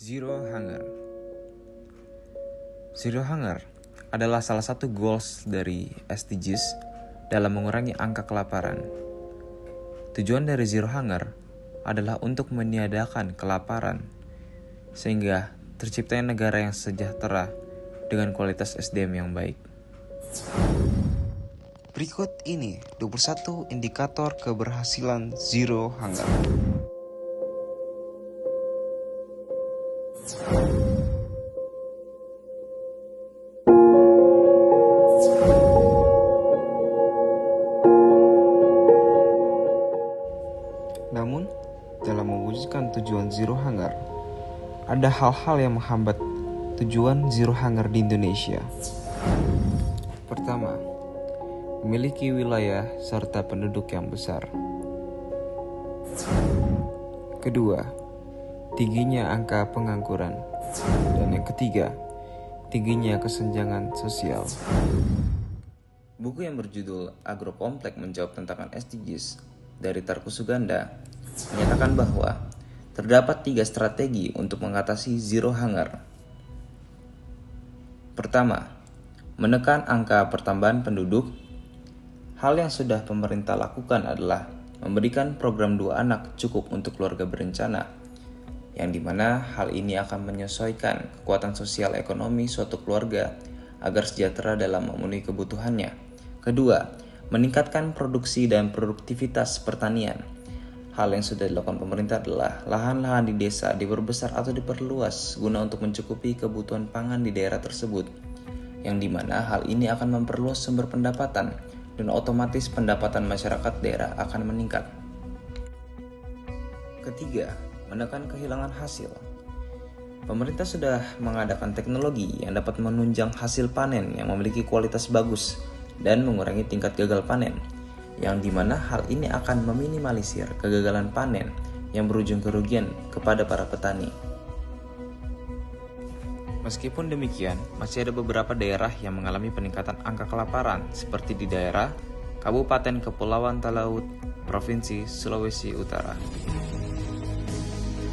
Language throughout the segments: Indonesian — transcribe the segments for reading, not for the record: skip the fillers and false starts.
Zero Hunger. Zero Hunger adalah salah satu goals dari SDGs dalam mengurangi angka kelaparan. Tujuan dari Zero Hunger adalah untuk meniadakan kelaparan, sehingga terciptanya negara yang sejahtera dengan kualitas SDM yang baik. Berikut ini 21 indikator keberhasilan Zero Hunger. Namun, dalam mewujudkan tujuan Zero Hunger, ada hal-hal yang menghambat tujuan Zero Hunger di Indonesia. Pertama, memiliki wilayah serta penduduk yang besar. Kedua, tingginya angka pengangguran. Dan yang ketiga, tingginya kesenjangan sosial. Buku yang berjudul Agrokompleks Menjawab Tantangan SDGs dari Tarku Suganda menyatakan bahwa terdapat 3 strategi untuk mengatasi Zero Hunger. Pertama, menekan angka pertambahan penduduk. Hal yang sudah pemerintah lakukan adalah memberikan program 2 anak cukup untuk keluarga berencana, yang dimana hal ini akan menyesuaikan kekuatan sosial ekonomi suatu keluarga agar sejahtera dalam memenuhi kebutuhannya. Kedua, meningkatkan produksi dan produktivitas pertanian. Hal yang sudah dilakukan pemerintah adalah lahan-lahan di desa diperbesar atau diperluas guna untuk mencukupi kebutuhan pangan di daerah tersebut, yang dimana hal ini akan memperluas sumber pendapatan dan otomatis pendapatan masyarakat daerah akan meningkat. Ketiga, menekan kehilangan hasil. Pemerintah sudah mengadakan teknologi yang dapat menunjang hasil panen yang memiliki kualitas bagus dan mengurangi tingkat gagal panen, yang dimana hal ini akan meminimalisir kegagalan panen yang berujung kerugian kepada para petani. Meskipun demikian, masih ada beberapa daerah yang mengalami peningkatan angka kelaparan, seperti di daerah Kabupaten Kepulauan Talaut, Provinsi Sulawesi Utara.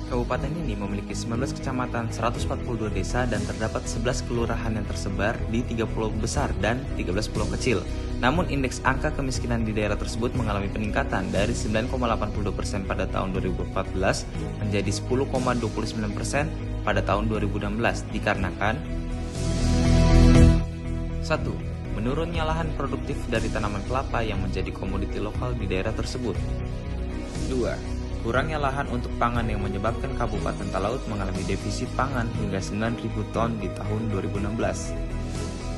Kabupaten ini memiliki 19 kecamatan, 142 desa, dan terdapat 11 kelurahan yang tersebar di 3 pulau besar dan 13 pulau kecil. Namun indeks angka kemiskinan di daerah tersebut mengalami peningkatan dari 9,82% pada tahun 2014 menjadi 10,29% pada tahun 2016 dikarenakan 1. Menurunnya lahan produktif dari tanaman kelapa yang menjadi komoditi lokal di daerah tersebut. 2. Kurangnya lahan untuk pangan yang menyebabkan Kabupaten Talaut mengalami defisit pangan hingga 9.000 ton di tahun 2016.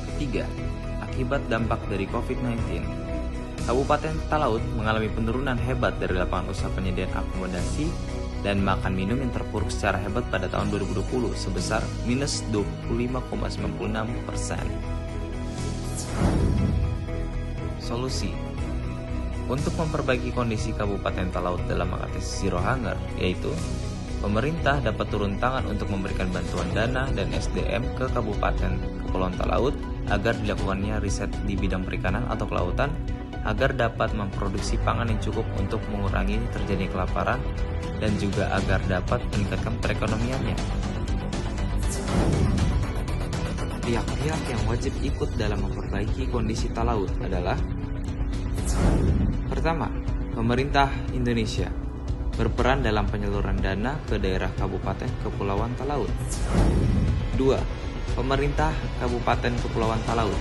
Ketiga, akibat dampak dari COVID-19, Kabupaten Talaut mengalami penurunan hebat dari lapangan usaha penyediaan akomodasi dan makan minum yang terpuruk secara hebat pada tahun 2020 sebesar minus 25,96%. Solusi untuk memperbaiki kondisi Kabupaten Talaut dalam mengatasi Zero Hunger, yaitu pemerintah dapat turun tangan untuk memberikan bantuan dana dan SDM ke Kabupaten Kepulauan Talaut agar dilakukannya riset di bidang perikanan atau kelautan agar dapat memproduksi pangan yang cukup untuk mengurangi terjadinya kelaparan dan juga agar dapat meningkatkan perekonomiannya. Pihak-pihak yang wajib ikut dalam memperbaiki kondisi Talaut adalah: pertama, pemerintah Indonesia berperan dalam penyaluran dana ke daerah Kabupaten Kepulauan Talaut. 2. Pemerintah Kabupaten Kepulauan Talaut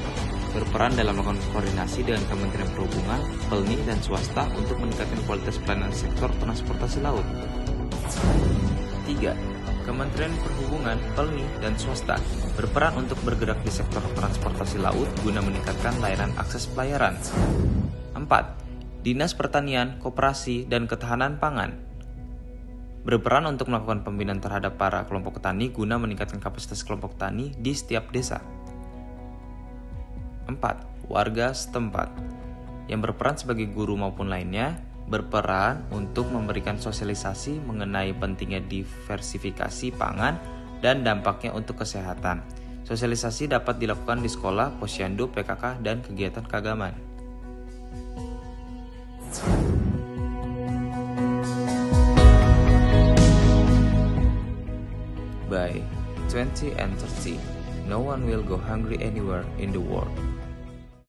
berperan dalam melakukan koordinasi dengan Kementerian Perhubungan, PELNI, dan swasta untuk meningkatkan kualitas pelayanan sektor transportasi laut. 3. Kementerian Perhubungan, PELNI, dan swasta berperan untuk bergerak di sektor transportasi laut guna meningkatkan layanan akses pelayaran. 4. Dinas Pertanian, Koperasi, dan Ketahanan Pangan berperan untuk melakukan pembinaan terhadap para kelompok tani guna meningkatkan kapasitas kelompok tani di setiap desa. 4. Warga setempat yang berperan sebagai guru maupun lainnya berperan untuk memberikan sosialisasi mengenai pentingnya diversifikasi pangan dan dampaknya untuk kesehatan. Sosialisasi dapat dilakukan di sekolah, posyandu, PKK, dan kegiatan keagamaan. by 20 and 30, no one will go hungry anywhere in the world.